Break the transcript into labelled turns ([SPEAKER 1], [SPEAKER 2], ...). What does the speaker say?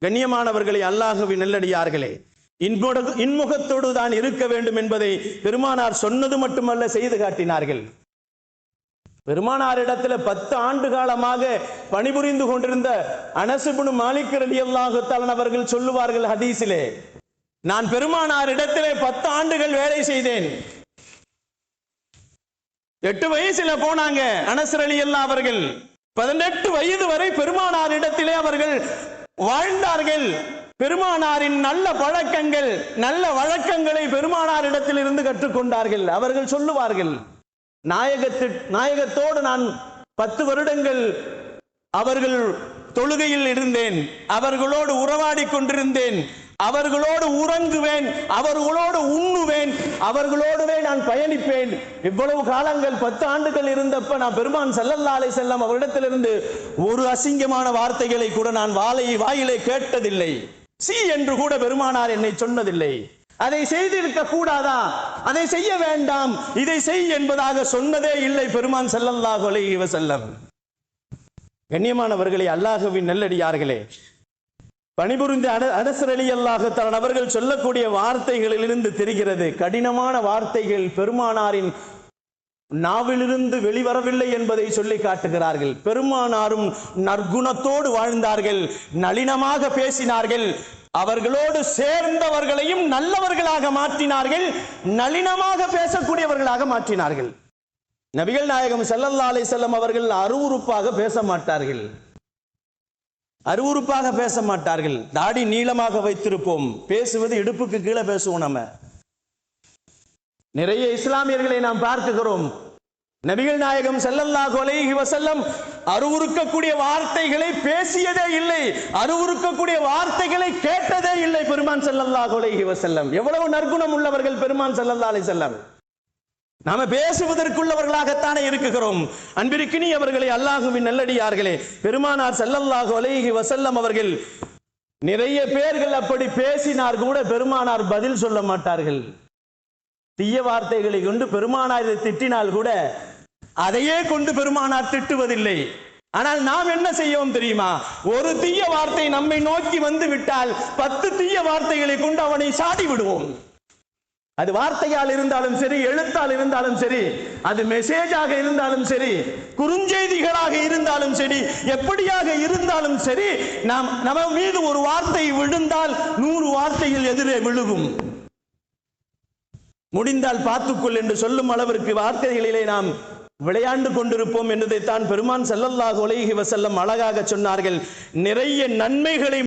[SPEAKER 1] கண்ணியமானவர்களே, அல்லாஹ்வின் நல்லடியார்களே, இன்முகத்தோடு தான் இருக்க வேண்டும் என்பதை பெருமானார் சொன்னது மட்டுமல்ல, செய்து காட்டினார்கள். பெருமானாரிடத்தில் 10 ஆண்டு காலமாக பணிபுரிந்து கொண்டிருந்த அனஸ் இப்னு மாலிக் ரலியல்லாஹு தஆலா அவர்கள் சொல்லுவார்கள் ஹதீஸிலே, நான் பெருமானாரிடத்திலே 10 ஆண்டுகள் வேலை செய்தேன். 8 வயசுல போனாங்க அனஸ் ரலியல்லாஹு அவர்கள். 18 வயது வரை பெருமானாரிடத்திலே அவர்கள் வாழ்ந்தார்கள். பெருமானாரின் நல்ல பழக்கங்கள், நல்ல வழக்கங்களை பெருமானாரிடத்தில் இருந்து கற்றுக்கொண்டார்கள். அவர்கள் சொல்லுவார்கள், நாயகத்தோடு நான் 10 வருடங்கள் அவர்கள் தொழுகையில் இருந்தேன், அவர்களோடு உறவாடி கொண்டிருந்தேன், அவர்களோடு உறங்குவேன், அவர்களோடு உண்ணுவேன், அவர்களோடுவே நான் பயணிப்பேன். இவ்வளவு காலங்கள் 10 ஆண்டுகள் இருந்தப்ப நான் பெருமான் ஸல்லல்லாஹு அலைஹி வஸல்லம் அவரிடத்திலிருந்து ஒரு அசிங்கமான வார்த்தைகளை கூட நான் வாயிலே கேட்டதில்லை. சி என்று கூட பெருமானார் என்னை சொன்னதில்லை. அதை செய்திருக்க கூடாதா, அதை செய்ய வேண்டாம், இதை செய் என்பதாக சொன்னதே இல்லை பெருமான் ஸல்லல்லாஹு அலைஹி வஸல்லம். கண்ணியமானவர்களே, அல்லாஹ்வின் நல்லடியார்களே, பணிபுரிந்த அனஸ் ரலியல்லாஹு தஆலா அவர்கள் சொல்லக்கூடிய வார்த்தைகளிலிருந்து தெரிகிறது, கடினமான வார்த்தைகள் பெருமானாரின் நாவிலிருந்து வெளிவரவில்லை என்பதை சொல்லி காட்டுகிறார்கள். பெருமானாரும் நற்குணத்தோடு வாழ்ந்தார்கள், நளினமாக பேசினார்கள், அவர்களோடு சேர்ந்தவர்களையும் நல்லவர்களாக மாற்றினார்கள், நளினமாக பேசக்கூடியவர்களாக மாற்றினார்கள். நபிகள் நாயகம் ஸல்லல்லாஹு அலைஹி வஸல்லம் அவர்கள் அருவருப்பாக பேச மாட்டார்கள், அருவருப்பாக பேச மாட்டார்கள். தாடி நீளமாக வைத்திருப்போம், பேசுவது இடுப்புக்கு கீழே பேசுவோம். நம்ம நிறைய இஸ்லாமியர்களை நாம் பார்க்கிறோம், நபிகள் நாயகம் ஸல்லல்லாஹு அலைஹி வஸல்லம் அருவருக்கக்கூடிய வார்த்தைகளை பேசியதே இல்லை, அருவருக்கக்கூடிய வார்த்தைகளை கேட்டதே இல்லை பெருமான் ஸல்லல்லாஹு அலைஹி வஸல்லம். எவ்வளவு நற்குணம் உள்ளவர்கள் பெருமான் ஸல்லல்லாஹு அலைஹி வஸல்லம். நாம பேசுவதற்குள்ளவர்களாகத்தானே இருக்கிறோம். அன்பிற்கினியவர்களே, அல்லாஹ்வின் நல்லடியார்களே, பெருமானார் ஸல்லல்லாஹு அலைஹி வஸல்லம் அவர்கள் நிறைய பேர்கள் அப்படி பேசினார் கூட பெருமானார் பதில் சொல்ல மாட்டார்கள். தீய வார்த்தைகளை கொண்டு பெருமானார் திட்டினால் கூட அதையே கொண்டு பெருமானார் திட்டுவதில்லை. ஆனால் நாம் என்ன செய்வோம் தெரியுமா? ஒரு தீய வார்த்தை நம்மை நோக்கி வந்து விட்டால் 10 தீய வார்த்தைகளை கொண்டு அவனை சாடி விடுவோம். அது வார்த்தையால் இருந்தாலும் சரி, எழுத்தால் இருந்தாலும் சரி, அது மெசேஜாக இருந்தாலும் சரி, குறுஞ்செய்திகளாக இருந்தாலும் சரி, எப்படியாக இருந்தாலும் சரி, நம்ம மீது ஒரு வார்த்தை விழுந்தால் 100 வார்த்தைகள் எதிரே விழுகும். முடிந்தால் பார்த்துக்கொள் என்று சொல்லும் அளவிற்கு வார்த்தைகளிலே நாம் விளையாண்டு கொண்டிருப்போம் என்பதைத்தான் பெருமான் ஸல்லல்லாஹு அலைஹி வஸல்லம் அழகாக சொன்னார்கள். நிறைய நன்மைகளை